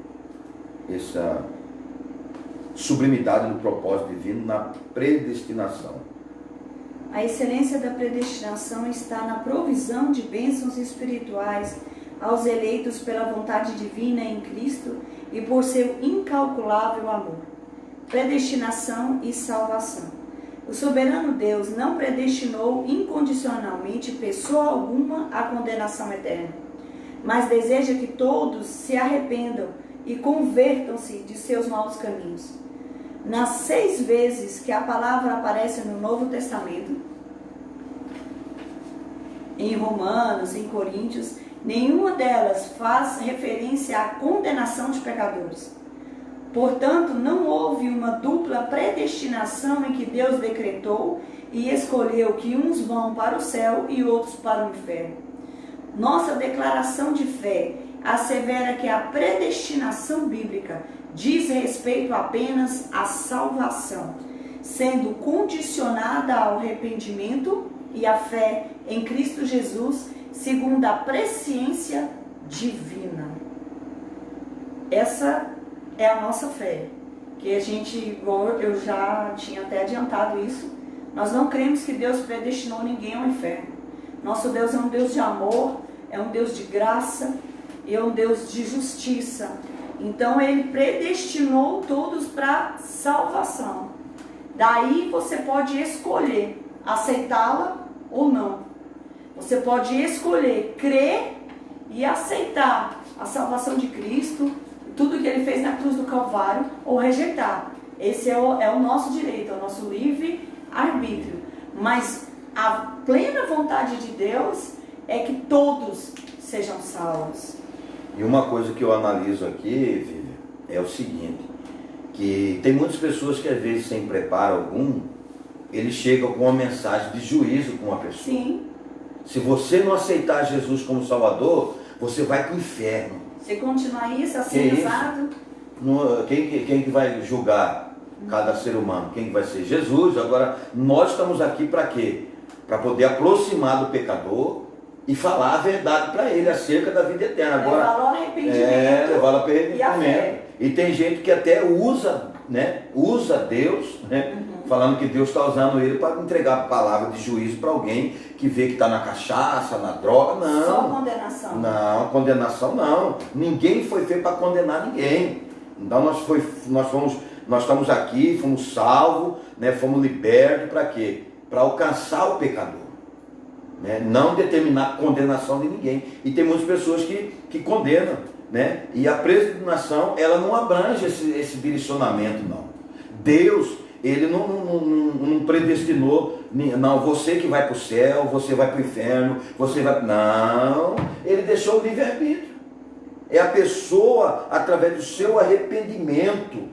sublimidade do propósito divino na predestinação. A excelência da predestinação está na provisão de bênçãos espirituais aos eleitos pela vontade divina em Cristo e por seu incalculável amor. Predestinação e salvação. O soberano Deus não predestinou incondicionalmente pessoa alguma à condenação eterna, mas deseja que todos se arrependam e convertam-se de seus maus caminhos. Nas 6 vezes que a palavra aparece no Novo Testamento, em Romanos, em Coríntios, nenhuma delas faz referência à condenação de pecadores. Portanto, não houve uma dupla predestinação em que Deus decretou e escolheu que uns vão para o céu e outros para o inferno. Nossa declaração de fé assevera que a predestinação bíblica diz respeito apenas à salvação, sendo condicionada ao arrependimento e à fé em Cristo Jesus, segundo a presciência divina. Essa é a nossa fé, que a gente, igual eu já tinha até adiantado isso, nós não cremos que Deus predestinou ninguém ao inferno. Nosso Deus é um Deus de amor, é um Deus de graça e é um Deus de justiça. Então Ele predestinou todos para salvação. Daí você pode escolher aceitá-la ou não. Você pode escolher crer e aceitar a salvação de Cristo, tudo que Ele fez na cruz do Calvário, ou rejeitar. Esse é o nosso direito, é o nosso livre arbítrio. Mas a plena vontade de Deus é que todos sejam salvos. E uma coisa que eu analiso aqui, Vivian, é o seguinte, que tem muitas pessoas que às vezes sem preparo algum, eles chegam com uma mensagem de juízo com uma pessoa. Sim. Se você não aceitar Jesus como Salvador, você vai para o inferno. Se continuar isso, assim, usado... Quem que vai julgar cada ser humano? Quem que vai ser? Jesus. Agora, nós estamos aqui para quê? Para poder aproximar do pecador e falar a verdade para ele acerca da vida eterna. Agora, levá-lo ao arrependimento, levá-lo ao arrependimento. E a fé. E tem gente que até usa Deus, falando que Deus está usando ele para entregar a palavra de juízo para alguém que vê que está na cachaça, na droga. Não. Só condenação. Não, condenação não. Ninguém foi feito para condenar ninguém. Então nós estamos aqui, fomos salvos, fomos libertos para quê? Para alcançar o pecador. Não determinar condenação de ninguém. E tem muitas pessoas que condenam. E a predestinação, ela não abrange esse direcionamento, não. Deus, Ele não predestinou, não, você que vai para o céu, você vai para o inferno, você vai... Não, Ele deixou o livre-arbítrio. É a pessoa, através do seu arrependimento,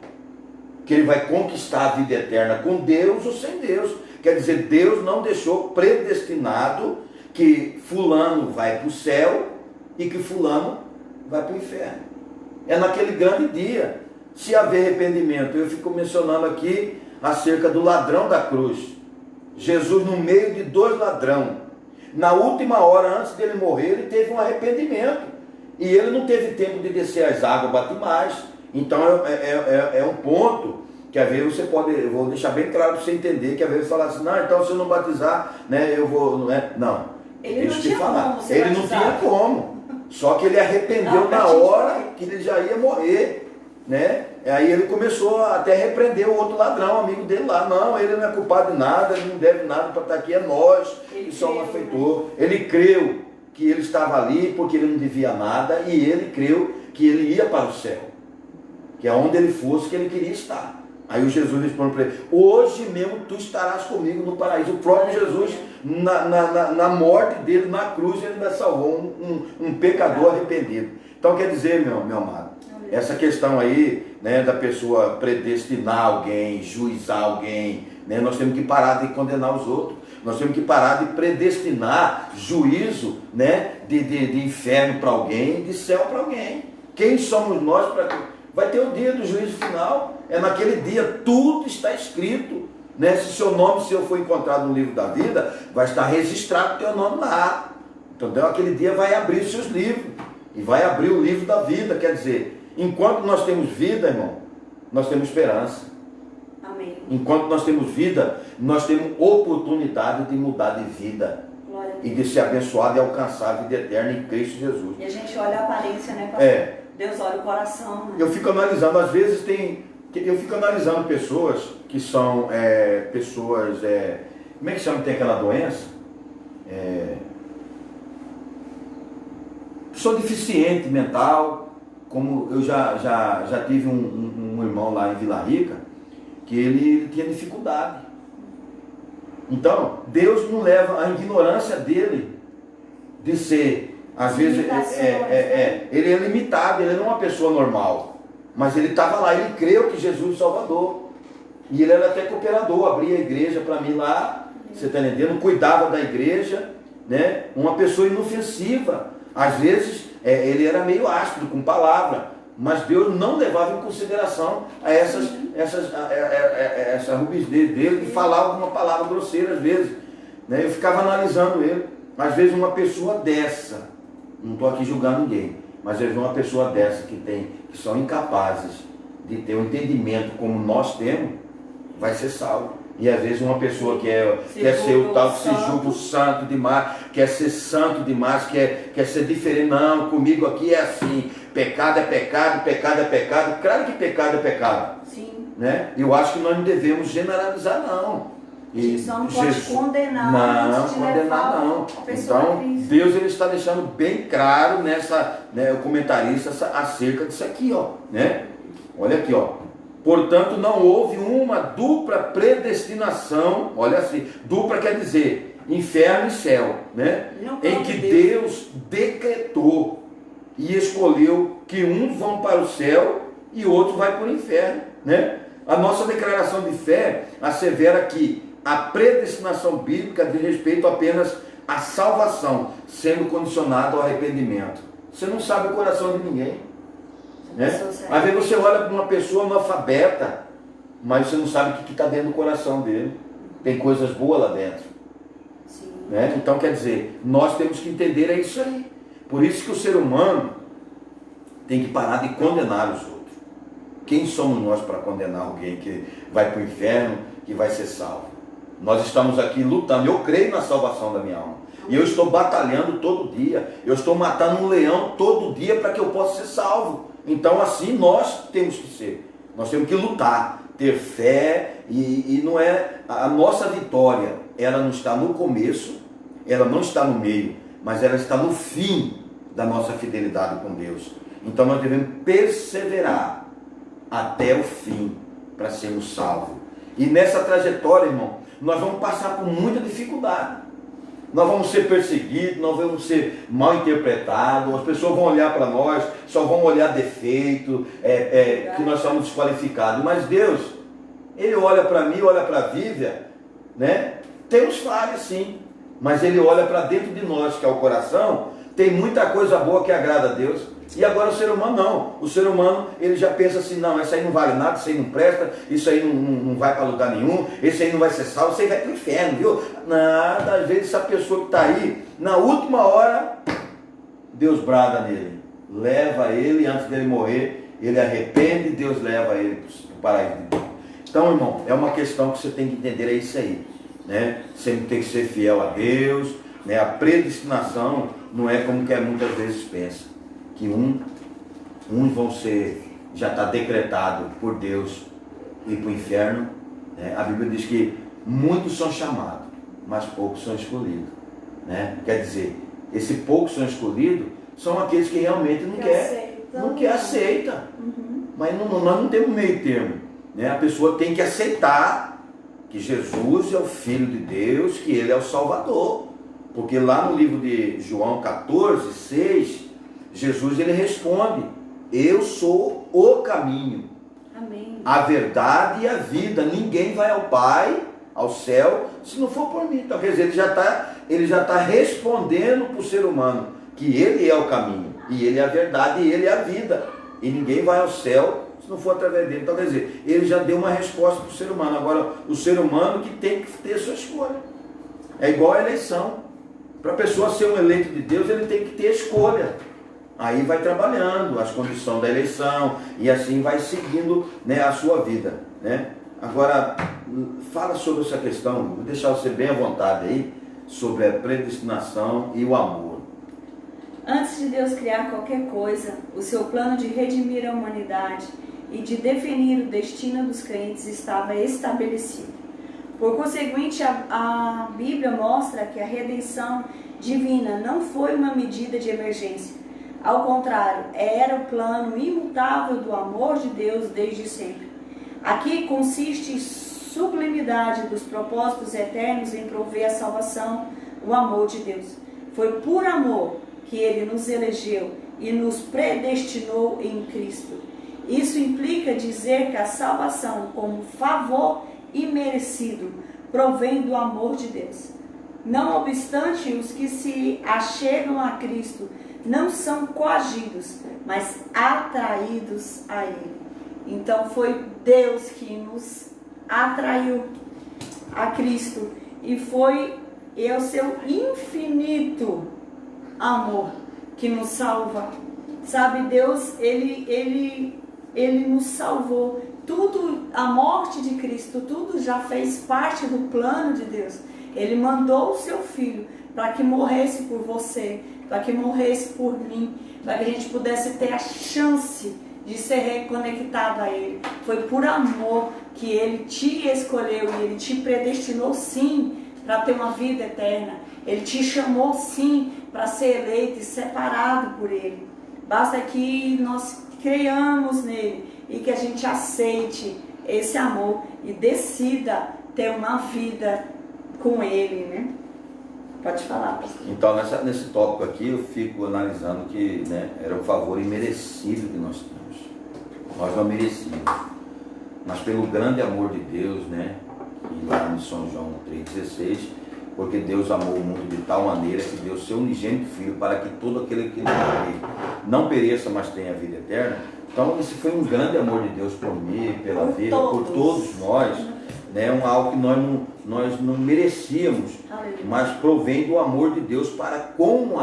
que ele vai conquistar a vida eterna com Deus ou sem Deus. Quer dizer, Deus não deixou predestinado que fulano vai para o céu e que fulano vai para o inferno. É naquele grande dia. Se haver arrependimento, eu fico mencionando aqui acerca do ladrão da cruz. Jesus no meio de 2 ladrões. Na última hora, antes dele morrer, ele teve um arrependimento. E ele não teve tempo de descer as águas batimais. Então é um ponto que às vezes você pode, eu vou deixar bem claro para você entender, que às vezes falar assim, não, então se eu não batizar, eu vou, não. Ele não tinha como ser Ele não tinha como. Só que ele arrependeu na hora que ele já ia morrer, Aí ele começou a até repreender o outro ladrão, amigo dele lá. Não, ele não é culpado de nada, ele não deve nada para estar aqui, é nós que somos afeitor. Ele creu que ele estava ali porque ele não devia nada, e ele creu que ele ia para o céu, que é onde ele fosse que ele queria estar. Aí o Jesus responde para ele, hoje mesmo tu estarás comigo no paraíso. O próprio Jesus, na morte dele, na cruz, ele ainda salvou um pecador arrependido. Então quer dizer, meu amado, essa questão aí, da pessoa predestinar alguém, juizar alguém, nós temos que parar de condenar os outros. Nós temos que parar de predestinar juízo, de inferno para alguém, de céu para alguém. Quem somos nós para... Vai ter o dia do juízo final. É naquele dia, tudo está escrito. Se seu nome for encontrado no livro da vida, vai estar registrado o teu nome lá. Então aquele dia vai abrir os seus livros. E vai abrir o livro da vida. Quer dizer, enquanto nós temos vida, irmão, nós temos esperança. Amém. Enquanto nós temos vida, nós temos oportunidade de mudar de vida. Glória a E Deus. de ser abençoado e alcançar a vida eterna em Cristo Jesus. E a gente olha a aparência, né, pastor? Deus olha o coração. Né? Eu fico analisando, às vezes eu fico analisando pessoas que são pessoas, como é que chama, tem aquela doença? Pessoa deficiente mental, como eu já tive um irmão lá em Vila Rica, que ele tinha dificuldade. Então, Deus não leva a ignorância dele de ser, às vezes, ele é limitado, ele não é uma pessoa normal. Mas ele estava lá, ele creu que Jesus é o Salvador. E ele era até cooperador, abria a igreja para mim lá, você está entendendo? Cuidava da igreja, né? Uma pessoa inofensiva. Às vezes, ele era meio ácido com palavra, mas Deus não levava em consideração essa rubidez dele de falar alguma palavra grosseira às vezes. Né? Eu ficava analisando ele. Às vezes uma pessoa dessa, não estou aqui julgando ninguém, mas às vezes uma pessoa dessa que são incapazes de ter um entendimento como nós temos, vai ser salvo. E às vezes uma pessoa que quer ser o tal que se julga o santo demais, quer ser santo demais, quer ser diferente. Não, comigo aqui é assim, pecado é pecado, pecado é pecado. Claro que pecado é pecado. Sim. Né? Eu acho que nós não devemos generalizar, não. E só não pode condenar. Não, condenar não. Então, Deus ele está deixando bem claro nessa, né, o comentarista acerca disso aqui, ó, né? Olha aqui, ó. Portanto, não houve uma dupla predestinação, olha assim, dupla quer dizer inferno e céu, né? Em que Deus decretou e escolheu que uns vão para o céu e outros vai para o inferno, né? A nossa declaração de fé assevera que a predestinação bíblica diz respeito apenas à salvação, sendo condicionada ao arrependimento. Você não sabe o coração de ninguém. Né? Às vezes você olha para uma pessoa analfabeta, mas você não sabe o que está dentro do coração dele. Tem coisas boas lá dentro. Né? Então quer dizer, nós temos que entender isso aí. Por isso que o ser humano tem que parar de condenar os outros. Quem somos nós para condenar alguém que vai para o inferno, que vai ser salvo? Nós estamos aqui lutando. Eu creio na salvação da minha alma. E eu estou batalhando todo dia. Eu estou matando um leão todo dia para que eu possa ser salvo. Então assim nós temos que ser. Nós temos que lutar, ter fé e não é a nossa vitória. Ela não está no começo, ela não está no meio, mas ela está no fim da nossa fidelidade com Deus. Então nós devemos perseverar até o fim para sermos salvos. E nessa trajetória, irmão, nós vamos passar por muita dificuldade. Nós vamos ser perseguidos, nós vamos ser mal interpretados, as pessoas vão olhar para nós, só vão olhar defeito, que nós somos desqualificados. Mas Deus, Ele olha para mim, olha para a Vívia, né? Temos falhas sim, mas Ele olha para dentro de nós, que é o coração, tem muita coisa boa que agrada a Deus. E agora o ser humano não. O ser humano, ele já pensa assim, não, isso aí não vale nada, isso aí não presta, isso aí não vai para lugar nenhum, esse aí não vai ser salvo, isso aí vai para o inferno, viu? Nada, às vezes essa pessoa que está aí, na última hora, Deus brada nele. Leva ele, antes dele morrer, ele arrepende, Deus leva ele para o paraíso de Deus. Então, irmão, é uma questão que você tem que entender, é isso aí. Né? Sempre tem que ser fiel a Deus, né? A predestinação não é como que muitas vezes pensa. Que uns vão ser, já está decretado por Deus ir para o inferno. Né? A Bíblia diz que muitos são chamados, mas poucos são escolhidos. Né? Quer dizer, esse poucos são escolhidos são aqueles que realmente não quer aceita. Uhum. Mas nós não temos meio termo. Né? A pessoa tem que aceitar que Jesus é o Filho de Deus, que Ele é o Salvador. Porque lá no livro de João 14, 6, Jesus ele responde: eu sou o caminho, amém, a verdade e a vida. Ninguém vai ao Pai, ao céu, se não for por mim. Então quer dizer, ele já tá respondendo para o ser humano que ele é o caminho, e ele é a verdade, e ele é a vida. E ninguém vai ao céu se não for através dele. Então quer dizer, ele já deu uma resposta para o ser humano. Agora, o ser humano que tem que ter sua escolha. É igual a eleição. Para a pessoa ser um eleito de Deus, ele tem que ter escolha. Aí vai trabalhando as condições da eleição e assim vai seguindo, né, a sua vida. Né? Agora, fala sobre essa questão, vou deixar você bem à vontade aí, sobre a predestinação e o amor. Antes de Deus criar qualquer coisa, o seu plano de redimir a humanidade e de definir o destino dos crentes estava estabelecido. Por conseguinte, a Bíblia mostra que a redenção divina não foi uma medida de emergência. Ao contrário, era o plano imutável do amor de Deus desde sempre. Aqui consiste sublimidade dos propósitos eternos em prover a salvação, o amor de Deus. Foi por amor que Ele nos elegeu e nos predestinou em Cristo. Isso implica dizer que a salvação, como favor imerecido, provém do amor de Deus. Não obstante, os que se achegam a Cristo não são coagidos, mas atraídos a Ele. Então foi Deus que nos atraiu a Cristo e foi o seu infinito amor que nos salva. Sabe, Deus, Ele nos salvou. Tudo, a morte de Cristo, tudo já fez parte do plano de Deus. Ele mandou o seu Filho para que morresse por você, para que morresse por mim, para que a gente pudesse ter a chance de ser reconectado a Ele. Foi por amor que Ele te escolheu e Ele te predestinou sim para ter uma vida eterna. Ele te chamou sim para ser eleito e separado por Ele. Basta que nós creiamos nele e que a gente aceite esse amor e decida ter uma vida com Ele, né? Pode falar, pastor. Então, nesse tópico aqui, eu fico analisando que, né, era um favor imerecido que nós temos. Nós não merecíamos, mas pelo grande amor de Deus, né, e lá em São João 3,16, porque Deus amou o mundo de tal maneira que deu seu unigênito Filho para que todo aquele que não pereça, mas tenha vida eterna. Então, esse foi um grande amor de Deus por mim, pela vida, por todos nós, né, algo que nós não merecíamos, mas provém do amor de Deus para com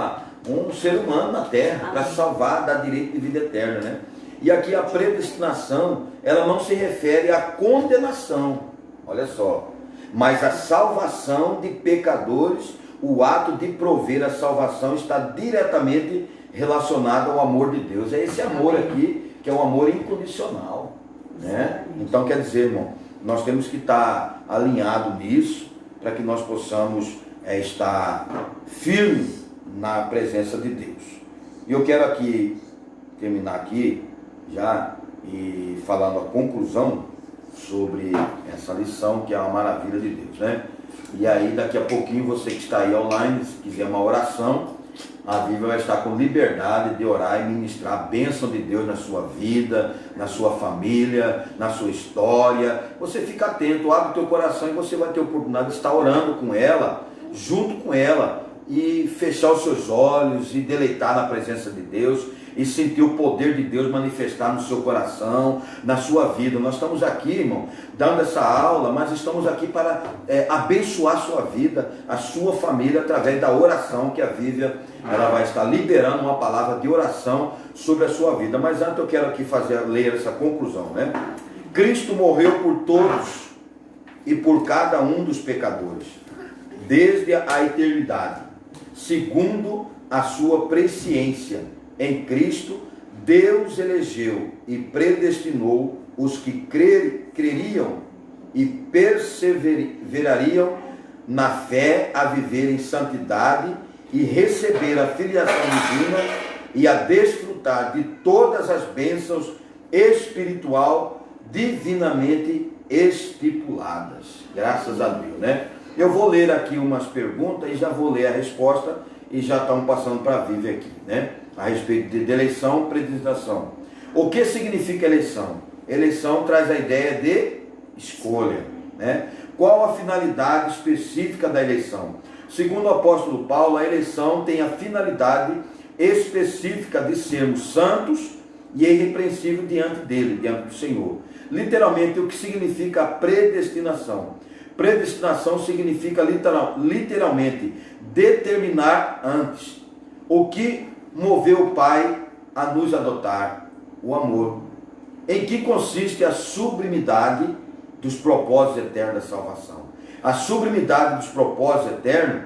um ser humano na terra, para salvar, dar direito de vida eterna, né? E aqui a predestinação, ela não se refere à condenação, olha só, mas à salvação de pecadores. O ato de prover a salvação está diretamente relacionado ao amor de Deus. É esse amor aqui, que é o amor incondicional, né? Então, quer dizer, irmão, nós temos que estar alinhado nisso, para que nós possamos estar firmes na presença de Deus. E eu quero aqui, terminar aqui, já, e falando a conclusão sobre essa lição, que é uma maravilha de Deus, né? E aí, daqui a pouquinho, você que está aí online, se quiser uma oração, a Bíblia vai estar com liberdade de orar e ministrar a bênção de Deus na sua vida, na sua família, na sua história. Você fica atento, abre o teu coração e você vai ter a oportunidade de estar orando com ela, junto com ela, e fechar os seus olhos e deleitar na presença de Deus e sentir o poder de Deus manifestar no seu coração, na sua vida. Nós estamos aqui, irmão, dando essa aula, mas estamos aqui para abençoar a sua vida, a sua família, através da oração que a Vívia, ela vai estar liberando uma palavra de oração sobre a sua vida. Mas antes eu quero aqui ler essa conclusão, né? Cristo morreu por todos e por cada um dos pecadores, desde a eternidade, segundo a sua presciência. Em Cristo, Deus elegeu e predestinou os que creriam e perseverariam na fé a viver em santidade e receber a filiação divina e a desfrutar de todas as bênçãos espiritual divinamente estipuladas. Graças a Deus, né? Eu vou ler aqui umas perguntas e já vou ler a resposta e já estamos passando para a Vívia aqui, né? A respeito de eleição e predestinação. O que significa eleição? Eleição traz a ideia de escolha, né? Qual a finalidade específica da eleição? Segundo o apóstolo Paulo, a eleição tem a finalidade específica de sermos santos e irrepreensíveis diante dele, diante do Senhor. Literalmente, o que significa a predestinação? Predestinação significa literalmente determinar antes. O que moveu o Pai a nos adotar? O amor. Em que consiste a sublimidade dos propósitos eternos da salvação. A sublimidade dos propósitos eternos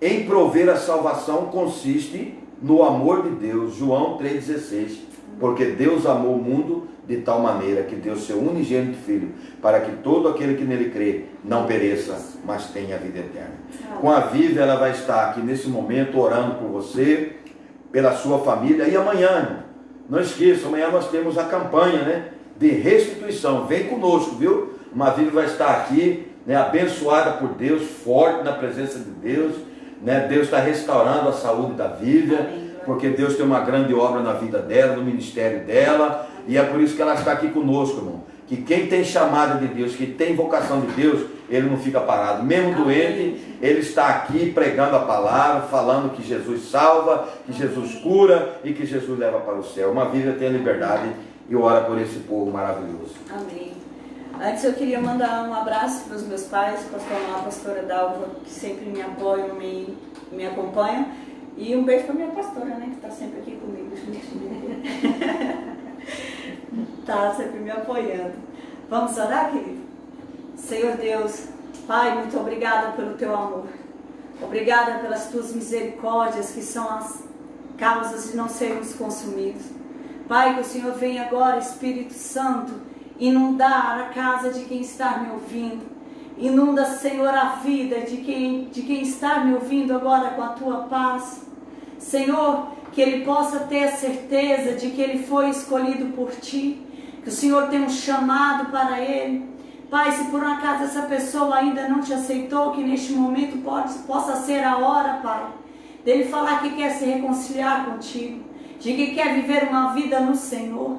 em prover a salvação consiste no amor de Deus. João 3,16. Porque Deus amou o mundo de tal maneira que deu seu unigênito Filho, para que todo aquele que nele crê não pereça, mas tenha a vida eterna. Com a Viva, ela vai estar aqui nesse momento orando por você, pela sua família. E amanhã, irmão, não esqueça, amanhã nós temos a campanha, né, de restituição. Vem conosco, viu? Uma Viva vai estar aqui, né, abençoada por Deus, forte na presença de Deus, né? Deus está restaurando a saúde da Viva, porque Deus tem uma grande obra na vida dela, no ministério dela, e é por isso que ela está aqui conosco, irmão. Que quem tem chamada de Deus, que tem vocação de Deus, ele não fica parado. Mesmo doente, ele está aqui pregando a palavra, falando que Jesus salva, que Jesus cura e que Jesus leva para o céu. Uma Viva tem a liberdade e ora por esse povo maravilhoso. Amém. Antes eu queria mandar um abraço para os meus pais, pastor Mal, pastora Dalva, que sempre me apoiam, me acompanham. E um beijo para minha pastora, né, que está sempre aqui comigo, está sempre me apoiando. Vamos orar, querido? Senhor Deus, Pai, muito obrigada pelo teu amor. Obrigada pelas tuas misericórdias, que são as causas de não sermos consumidos. Pai, que o Senhor venha agora, Espírito Santo, inundar a casa de quem está me ouvindo. Inunda, Senhor, a vida de quem está me ouvindo agora com a tua paz. Senhor, que ele possa ter a certeza de que ele foi escolhido por ti, que o Senhor tem um chamado para ele. Pai, se por um acaso essa pessoa ainda não te aceitou, que neste momento possa ser a hora, Pai, dele falar que quer se reconciliar contigo, de que quer viver uma vida no Senhor.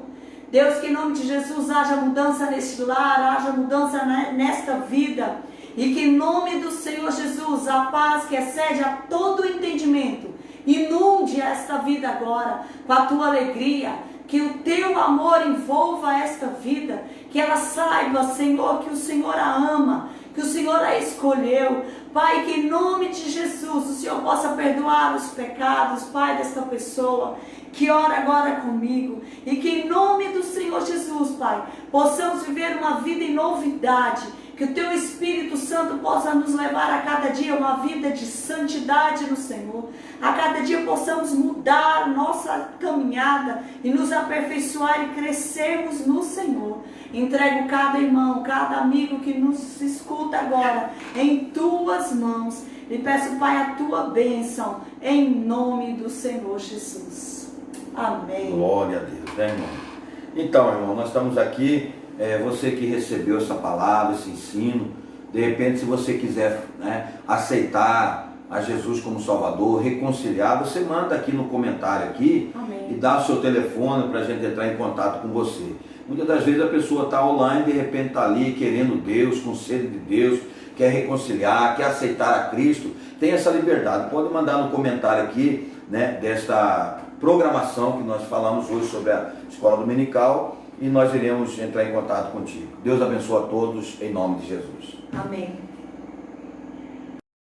Deus, que em nome de Jesus haja mudança neste lar, haja mudança nesta vida, e que em nome do Senhor Jesus, a paz que excede a todo entendimento, inunde esta vida agora com a tua alegria, que o teu amor envolva esta vida, que ela saiba, Senhor, que o Senhor a ama, que o Senhor a escolheu. Pai, que em nome de Jesus o Senhor possa perdoar os pecados, Pai, desta pessoa que ora agora comigo, e que em nome do Senhor Jesus, Pai, possamos viver uma vida em novidade, que o teu Espírito Santo possa nos levar a cada dia uma vida de santidade no Senhor, a cada dia possamos mudar nossa caminhada e nos aperfeiçoar e crescermos no Senhor. Entrego cada irmão, cada amigo que nos escuta agora em tuas mãos, e peço, Pai, a tua bênção em nome do Senhor Jesus. Amém. Glória a Deus, né, irmão? Então, irmão, nós estamos aqui, você que recebeu essa palavra, esse ensino, de repente, se você quiser, né, aceitar a Jesus como Salvador, reconciliar, você manda aqui no comentário aqui. Amém. E dá o seu telefone para a gente entrar em contato com você. Muitas das vezes a pessoa está online, de repente está ali querendo Deus, com sede de Deus, quer reconciliar, quer aceitar a Cristo, tem essa liberdade. Pode mandar no comentário aqui, né, desta programação que nós falamos hoje sobre a escola dominical, e nós iremos entrar em contato contigo. Deus abençoe a todos, em nome de Jesus. Amém.